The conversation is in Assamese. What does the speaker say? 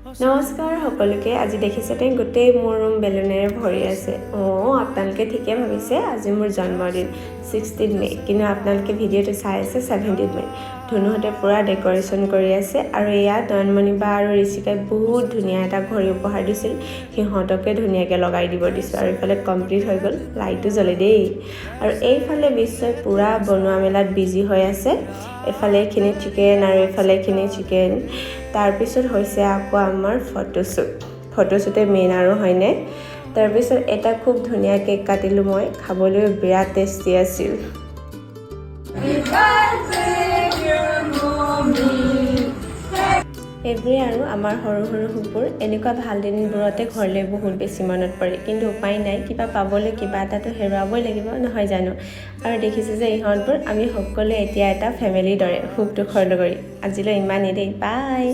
নমস্কাৰ সকলোকে আজি দেখিছে তেন গোটেই মোৰ ৰুম বেলুনেৰে ভৰি আছে আপোনালোকে ঠিকে ভাবিছে আজি মোৰ জন্মদিন 16 মে কিন্তু আপোনালোকে ভিডিঅ'টো চাই আছে 17 মে ধুনুহতে পুৰা ডেকৰেশ্যন কৰি আছে আৰু এয়া দনমণি বা আৰু ঋষিকাই বহুত ধুনীয়া এটা ঘড়ী উপহাৰ দিছিল সিহঁতকে ধুনীয়াকৈ লগাই দিব দিছো আৰু ইফালে কমপ্লিট হৈ গ'ল লাইটটো জ্বলে দেই আৰু এইফালে বিশ্বই পুৰা বনোৱা মেলাত বিজি হৈ আছে এফালে এইখিনি চিকেন আৰু এফালে এইখিনি চিকেন তাৰপিছত হৈছে আকৌ আমাৰ ফটোশ্বুটে মেইন আৰু হয়নে তাৰপিছত এটা খুব ধুনীয়া কেক কাটিলোঁ মই খাবলৈ বিৰাট টেষ্টি আছিল এইবোৰে আৰু আমাৰ সৰু সৰু সুপুৰ এনেকুৱা ভাল দিনবোৰতে ঘৰলৈ বহুত বেছি মনত পৰে কিন্তু উপায় নাই কিবা পাবলৈ কিবা এটাতো হেৰুৱাবই লাগিব নহয় জানো আৰু দেখিছে যে ইহঁতবোৰ আমি সকলোৱে এতিয়া এটা ফেমিলিৰ দৰে সুখ দুখৰ লগৰী আজিলৈ ইমানেই দেই বাই